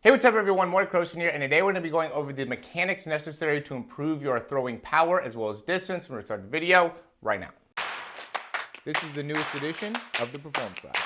Hey, what's up everyone, Morey Croson here, and today we're going to be going over the mechanics necessary to improve your throwing power as well as distance. We're going to start the video right now. This is the newest edition of the Performance Lab.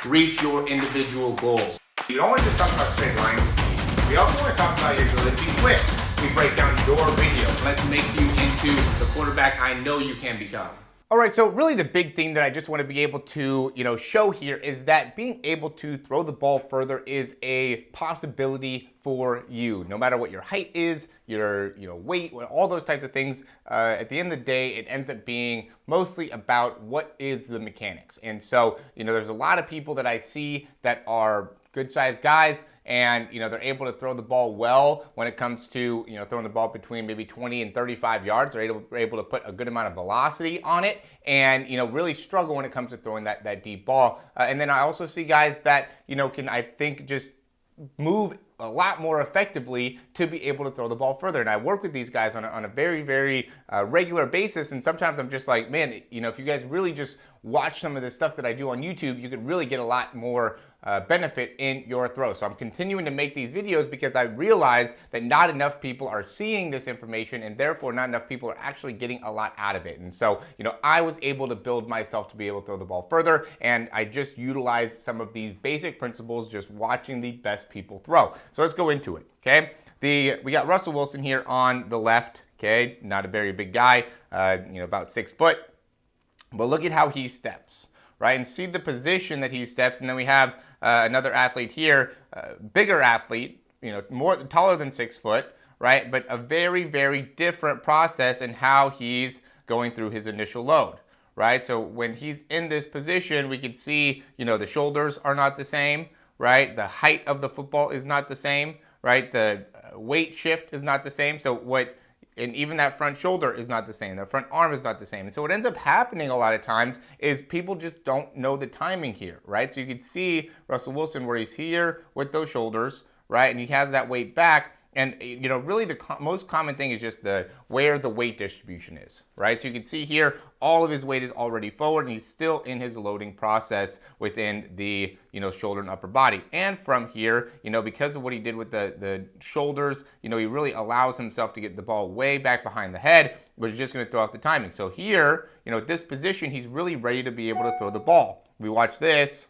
Reach your individual goals. You don't want to just talk about straight line speed. We also want to talk about your ability to be quick. We break down your video. Let's make you into the quarterback I know you can become. All right, so really the big thing that I just want to be able to, show here is that being able to throw the ball further is a possibility for you. No matter what your height is, your weight, all those types of things, at the end of the day, it ends up being mostly about what is the mechanics. And so, there's a lot of people that I see that are good-sized guys, and they're able to throw the ball well when it comes to throwing the ball between maybe 20 and 35 yards. They're able to put a good amount of velocity on it, and really struggle when it comes to throwing that deep ball. And then I also see guys that can, I think, just move a lot more effectively to be able to throw the ball further. And I work with these guys on a very, very regular basis. And sometimes I'm just like, man, if you guys really just watch some of the stuff that I do on YouTube, you could really get a lot more benefit in your throw. So I'm continuing to make these videos because I realize that not enough people are seeing this information, and therefore not enough people are actually getting a lot out of it. And so, I was able to build myself to be able to throw the ball further, and I just utilized some of these basic principles just watching the best people throw. So let's go into it, okay? We got Russel Wilson here on the left, okay? Not a very big guy, about 6 foot, but look at how he steps, right? And see the position that he steps, and then we have another athlete here, bigger athlete, more taller than 6 foot, right? But a very, very different process in how he's going through his initial load, right? So when he's in this position, we can see, the shoulders are not the same, right? The height of the football is not the same, right? The weight shift is not the same. And even that front shoulder is not the same. The front arm is not the same. And so what ends up happening a lot of times is people just don't know the timing here, right? So you can see Russel Wilson where he's here with those shoulders, right? And he has that weight back. And, really the most common thing is just where the weight distribution is, right? So you can see here, all of his weight is already forward, and he's still in his loading process within the, shoulder and upper body. And from here, because of what he did with the shoulders, he really allows himself to get the ball way back behind the head, but he's just going to throw out the timing. So here, at this position, he's really ready to be able to throw the ball. We watch this.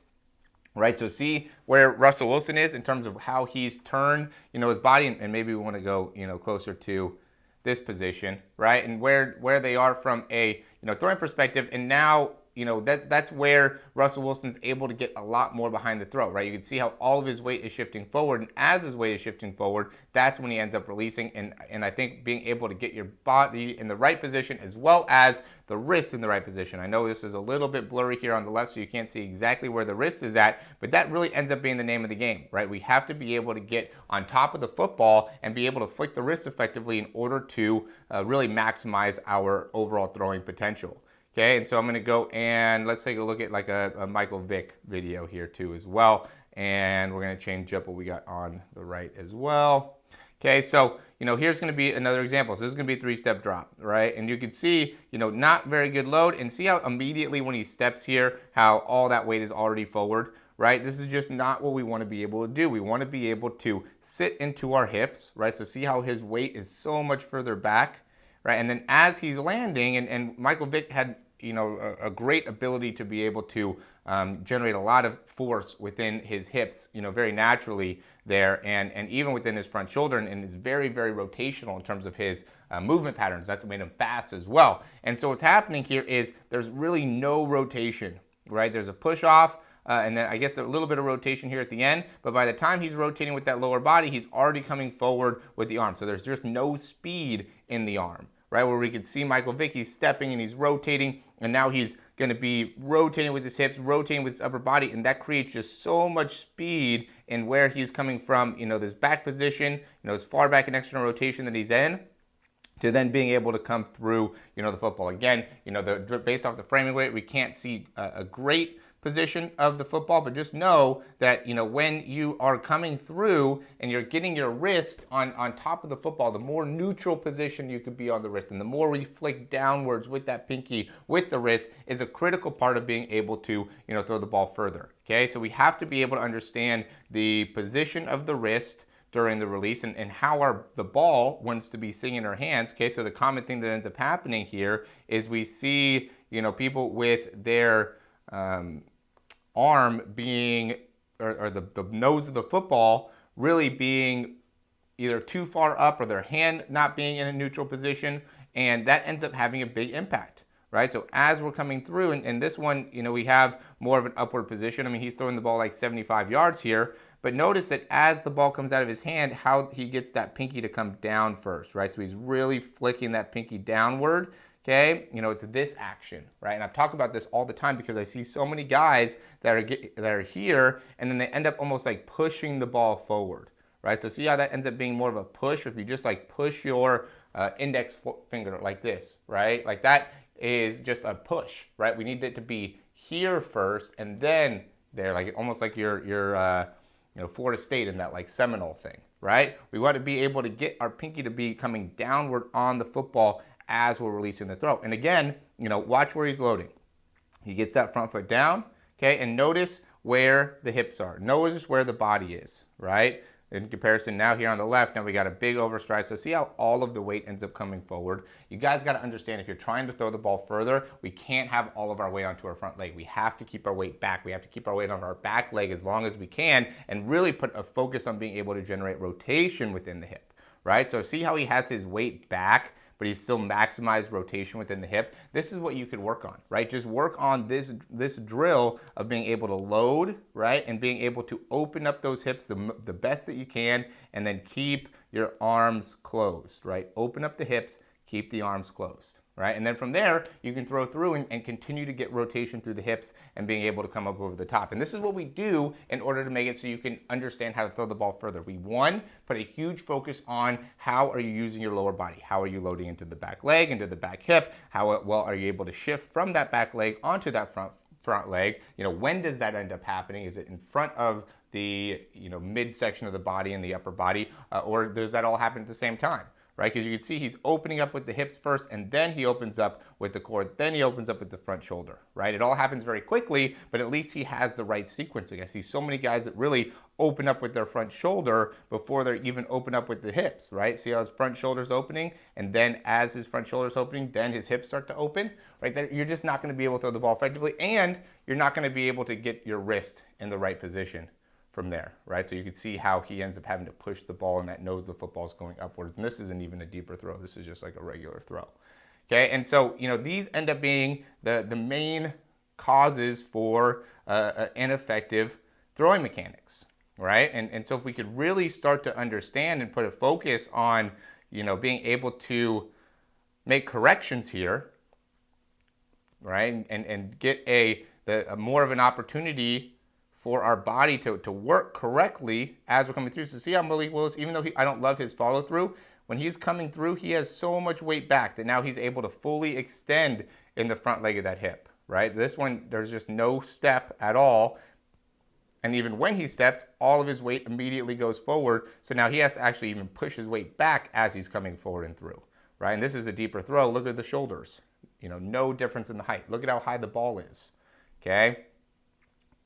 Right, so see where Russel Wilson is in terms of how he's turned, his body, and maybe we want to go, closer to this position, right, and where they are from a, throwing perspective, and now, that's where Russel Wilson's able to get a lot more behind the throw, right? You can see how all of his weight is shifting forward, and as his weight is shifting forward, that's when he ends up releasing, and I think being able to get your body in the right position as well as the wrist in the right position. I know this is a little bit blurry here on the left, so you can't see exactly where the wrist is at, but that really ends up being the name of the game, right? We have to be able to get on top of the football and be able to flick the wrist effectively in order to really maximize our overall throwing potential. Okay, and so I'm going to go and let's take a look at like a Michael Vick video here too as well. And we're going to change up what we got on the right as well. Okay, so, here's going to be another example. So this is going to be a 3-step drop, right? And you can see, not very good load, and see how immediately when he steps here, how all that weight is already forward, right? This is just not what we want to be able to do. We want to be able to sit into our hips, right? So see how his weight is so much further back, right? And then as he's landing, and Michael Vick had, a great ability to be able to generate a lot of force within his hips, very naturally there, and even within his front shoulder, and is very, very rotational in terms of his movement patterns. That's what made him fast as well. And so what's happening here is there's really no rotation, right? There's a push off, and then I guess a little bit of rotation here at the end, but by the time he's rotating with that lower body, he's already coming forward with the arm. So there's just no speed in the arm, right? Where we can see Michael Vick, he's stepping and he's rotating, and now he's going to be rotating with his hips, rotating with his upper body, and that creates just so much speed in where he's coming from, this back position, as far back in external rotation that he's in, to then being able to come through, the football. Again, based off the framing weight, we can't see a great position of the football, but just know that, when you are coming through and you're getting your wrist on top of the football, the more neutral position you could be on the wrist, and the more we flick downwards with that pinky with the wrist is a critical part of being able to, throw the ball further. Okay, so we have to be able to understand the position of the wrist during the release and how the ball wants to be sitting in our hands. Okay, so the common thing that ends up happening here is we see, people with their arm being, or the nose of the football really being either too far up or their hand not being in a neutral position, and that ends up having a big impact, right? So as we're coming through, and this one, we have more of an upward position. I mean, he's throwing the ball like 75 yards here, but notice that as the ball comes out of his hand, how he gets that pinky to come down first, right? So he's really flicking that pinky downward. Okay, it's this action, right? And I've talked about this all the time because I see so many guys that are here, and then they end up almost like pushing the ball forward, right? So see how that ends up being more of a push? If you just like push your index finger like this, right? Like that is just a push, right? We need it to be here first, and then there, like almost like your Florida State in that like Seminole thing, right? We want to be able to get our pinky to be coming downward on the football as we're releasing the throw. And again, watch where he's loading. He gets that front foot down, okay, and notice where the hips are. Notice where the body is, right? In comparison, now here on the left, now we got a big overstride. So see how all of the weight ends up coming forward. You guys got to understand, if you're trying to throw the ball further, we can't have all of our weight onto our front leg. We have to keep our weight back. We have to keep our weight on our back leg as long as we can, and really put a focus on being able to generate rotation within the hip, right? So see how he has his weight back, but he's still maximized rotation within the hip. This is what you could work on, right? Just work on this drill of being able to load, right? And being able to open up those hips the best that you can, and then keep your arms closed, right? Open up the hips, keep the arms closed, right? And then from there, you can throw through and continue to get rotation through the hips and being able to come up over the top. And this is what we do in order to make it so you can understand how to throw the ball further. We, one, put a huge focus on how are you using your lower body? How are you loading into the back leg, into the back hip? How well are you able to shift from that back leg onto that front leg? When does that end up happening? Is it in front of the midsection of the body and the upper body, or does that all happen at the same time? Right, because you can see he's opening up with the hips first, and then he opens up with the core, then he opens up with the front shoulder, right? It all happens very quickly, but at least he has the right sequencing. I see so many guys that really open up with their front shoulder before they even open up with the hips, right? See how his front shoulder's opening, and then as his front shoulder's opening, then his hips start to open, right? You're just not going to be able to throw the ball effectively, and you're not going to be able to get your wrist in the right position from there, right? So you can see how he ends up having to push the ball, and that nose of the football is going upwards. And this isn't even a deeper throw. This is just like a regular throw. Okay, and so, these end up being the main causes for ineffective throwing mechanics, right? And so if we could really start to understand and put a focus on, being able to make corrections here, right? And get a more of an opportunity for our body to work correctly as we're coming through. So see how Morey Wilson, even though I don't love his follow-through, when he's coming through, he has so much weight back that now he's able to fully extend in the front leg of that hip, right? This one, there's just no step at all. And even when he steps, all of his weight immediately goes forward. So now he has to actually even push his weight back as he's coming forward and through, right? And this is a deeper throw. Look at the shoulders. No difference in the height. Look at how high the ball is, okay?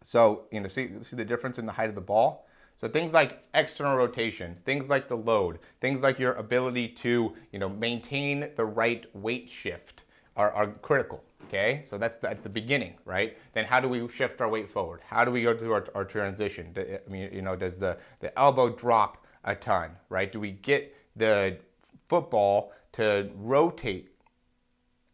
So, see the difference in the height of the ball? So things like external rotation, things like the load, things like your ability to, maintain the right weight shift are critical, okay? So that's at the beginning, right? Then how do we shift our weight forward? How do we go through our transition? Does the elbow drop a ton, right? Do we get the football to rotate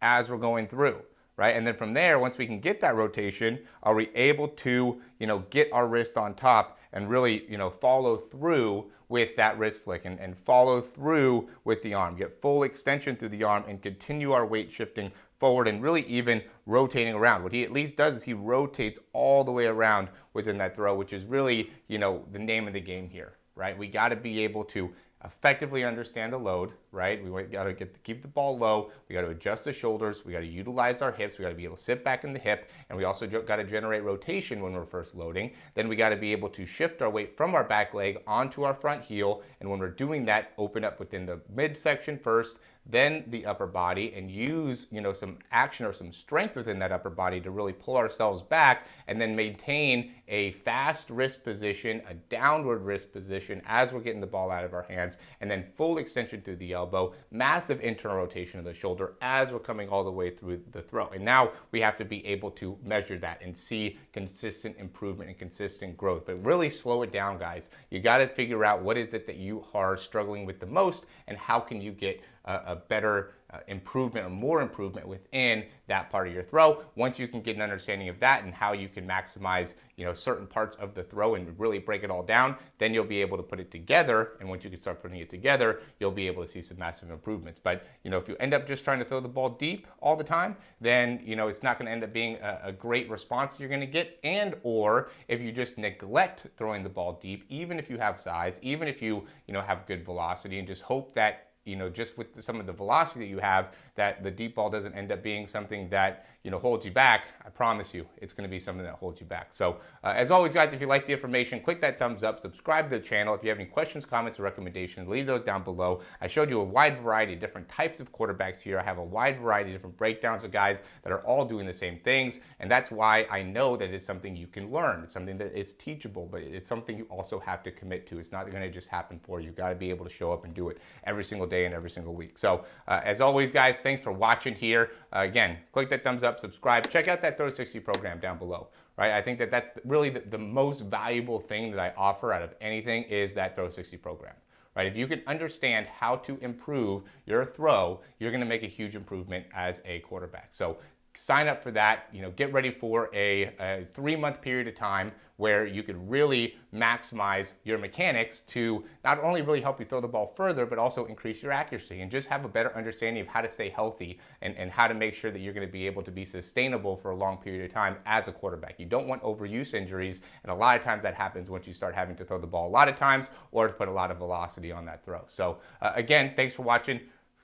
as we're going through? Right? And then from there, once we can get that rotation, are we able to, get our wrist on top and really, follow through with that wrist flick and follow through with the arm, get full extension through the arm and continue our weight shifting forward and really even rotating around. What he at least does is he rotates all the way around within that throw, which is really, the name of the game here, right? We got to be able to effectively understand the load, right? We got to keep the ball low. We got to adjust the shoulders. We got to utilize our hips. We got to be able to sit back in the hip, and we also got to generate rotation when we're first loading. Then we got to be able to shift our weight from our back leg onto our front heel, and when we're doing that, open up within the midsection first, then the upper body, and use, some action or some strength within that upper body to really pull ourselves back, and then maintain a fast wrist position, a downward wrist position as we're getting the ball out of our hands, and then full extension through the elbow, massive internal rotation of the shoulder as we're coming all the way through the throw. And now we have to be able to measure that and see consistent improvement and consistent growth. But really slow it down, guys. You got to figure out what is it that you are struggling with the most, and how can you get a better improvement or more improvement within that part of your throw. Once you can get an understanding of that and how you can maximize certain parts of the throw and really break it all down, then you'll be able to put it together. And once you can start putting it together, you'll be able to see some massive improvements. But if you end up just trying to throw the ball deep all the time, then it's not going to end up being a great response you're going to get. And or if you just neglect throwing the ball deep, even if you have size, even if you have good velocity, and just hope that just with some of the velocity that you have, that the deep ball doesn't end up being something that holds you back, I promise you it's going to be something that holds you back. So as always, guys, if you like the information, click that thumbs up, subscribe to the channel. If you have any questions, comments, or recommendations, leave those down below. I showed you a wide variety of different types of quarterbacks here. I have a wide variety of different breakdowns of guys that are all doing the same things, and that's why I know that it's something you can learn. It's something that is teachable, but it's something you also have to commit to. It's not going to just happen for you. You've got to be able to show up and do it every single day and every single week. So as always, guys, thanks for watching here. Again, click that thumbs up, subscribe, check out that Throw 60 program down below. Right? I think that that's really the most valuable thing that I offer out of anything is that Throw 60 program. Right? If you can understand how to improve your throw, you're going to make a huge improvement as a quarterback. So sign up for that. Get ready for a 3-month period of time where you could really maximize your mechanics to not only really help you throw the ball further, but also increase your accuracy and just have a better understanding of how to stay healthy and how to make sure that you're going to be able to be sustainable for a long period of time as a quarterback. You don't want overuse injuries, and a lot of times that happens once you start having to throw the ball a lot of times or to put a lot of velocity on that throw. So again, thanks for watching.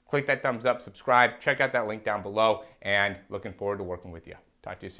Click that thumbs up, subscribe, check out that link down below, and looking forward to working with you. Talk to you soon.